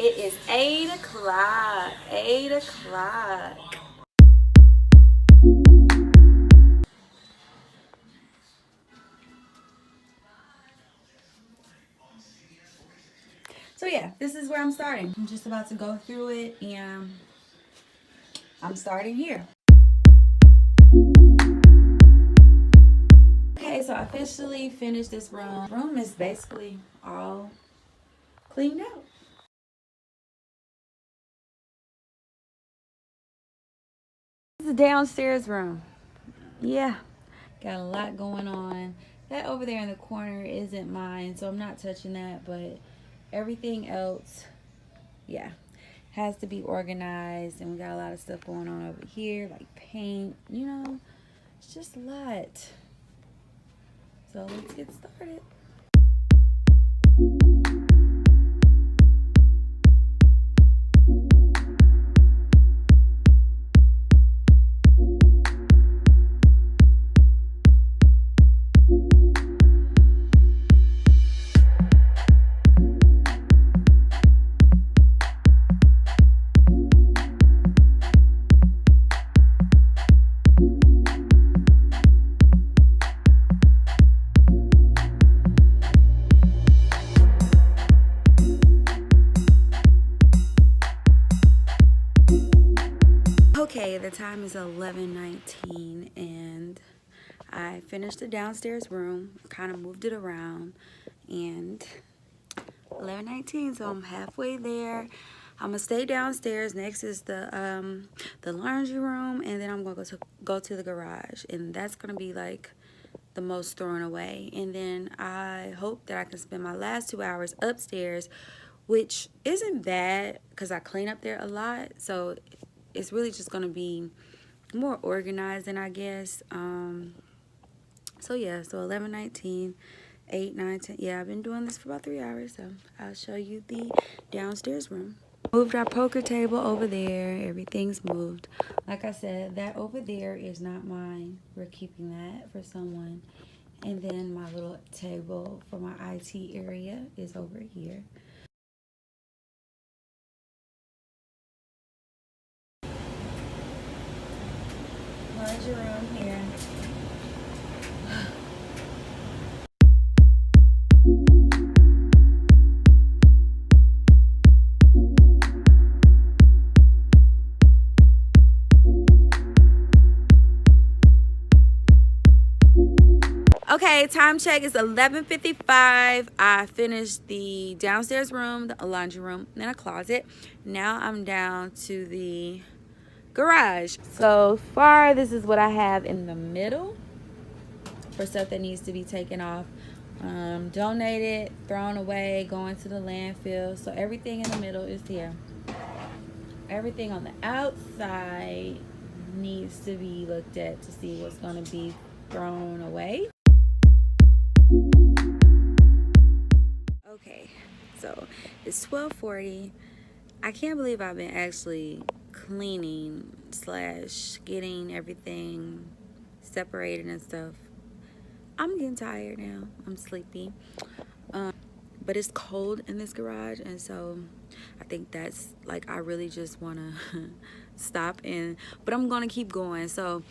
It is 8 o'clock. 8 o'clock. So yeah, this is where I'm starting. I'm just about to go through it and I'm starting here. Okay, so I officially finished this room. The room is basically all cleaned out. This is the downstairs room. Yeah, got a lot going on. That over there in the corner isn't mine, so I'm not touching that, but everything else, yeah, has to be organized. And we got a lot of stuff going on over here, like paint, it's just a lot. So let's get started. Okay, the time is 11:19 and I finished the downstairs room, kind of moved it around, and 11:19, so I'm halfway there. I'm gonna stay downstairs. Next is the laundry room, and then I'm gonna go to the garage, and that's gonna be like the most thrown away. And then I hope that I can spend my last 2 hours upstairs, which isn't bad because I clean up there a lot. So it's really just gonna be more organized, and I guess. So yeah, so 11:19. 8, 9, 10. Yeah, I've been doing this for about 3 hours, so I'll show you the downstairs room. Moved our poker table over there. Everything's moved. Like I said, that over there is not mine. We're keeping that for someone. And then my little table for my IT area is over here. Laundry room here. Okay, time check is 11:55. I finished the downstairs room, the laundry room, then a closet. Now I'm down to the garage. So far, this is what I have in the middle for stuff that needs to be taken off, donated, thrown away, going to the landfill. So everything in the middle is here. Everything on the outside needs to be looked at to see what's going to be thrown away. Okay, so it's 12:40. I can't believe I've been actually cleaning / getting everything separated and stuff. I'm getting tired now. I'm sleepy. But it's cold in this garage, and so I think that's like I really just want to stop, but I'm going to keep going. So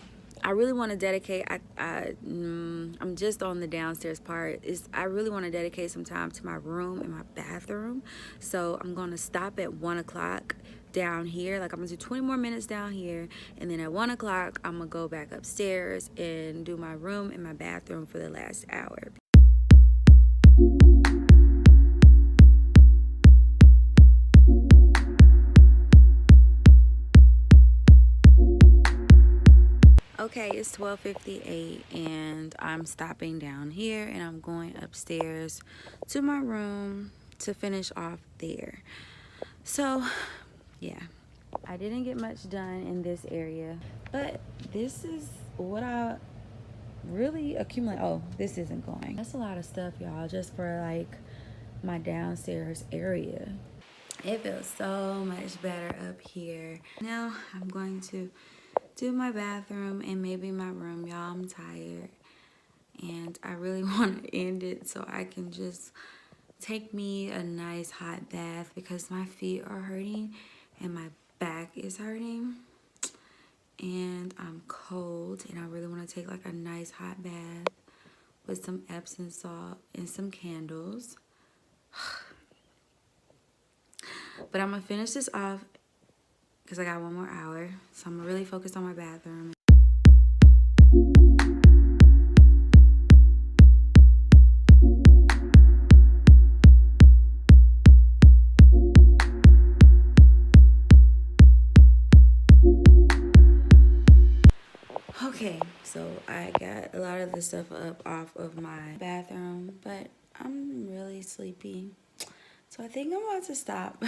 I really want to dedicate, I'm just on the downstairs part. I really want to dedicate some time to my room and my bathroom. So I'm going to stop at 1 o'clock down here. Like I'm going to do 20 more minutes down here. And then at 1 o'clock, I'm going to go back upstairs and do my room and my bathroom for the last hour. Okay, it's 12:58 and I'm stopping down here and I'm going upstairs to my room to finish off there. So, yeah, I didn't get much done in this area, but this is what I really accumulate. Oh, this isn't going. That's a lot of stuff, y'all, just for like my downstairs area. It feels so much better up here. Now I'm going to do my bathroom and maybe my room, y'all. I'm tired and I really want to end it so I can just take me a nice hot bath because my feet are hurting and my back is hurting. And I'm cold and I really want to take like a nice hot bath with some Epsom salt and some candles. But I'm going to finish this off because I got 1 more hour. So I'm really focused on my bathroom. Okay, so I got a lot of the stuff up off of my bathroom, but I'm really sleepy. So I think I'm about to stop.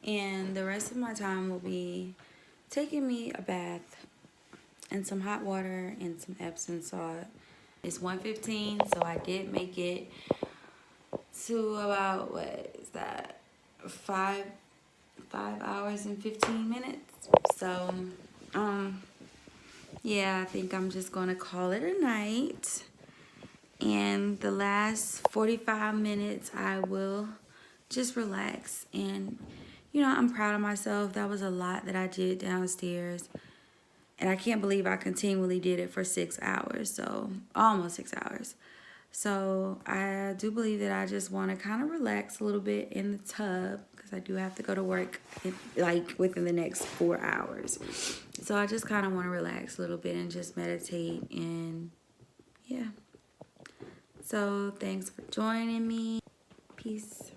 And the rest of my time will be taking me a bath and some hot water and some Epsom salt. It's 1:15, so I did make it to about, what is that, 5 hours and 15 minutes. So, yeah, I think I'm just going to call it a night. And the last 45 minutes, I will just relax. And, you know, I'm proud of myself. That was a lot that I did downstairs. And I can't believe I continually did it for 6 hours. So, almost 6 hours. So, I do believe that I just want to kind of relax a little bit in the tub because I do have to go to work like within the next 4 hours. So, I just kind of want to relax a little bit and just meditate and yeah. So, thanks for joining me. Peace.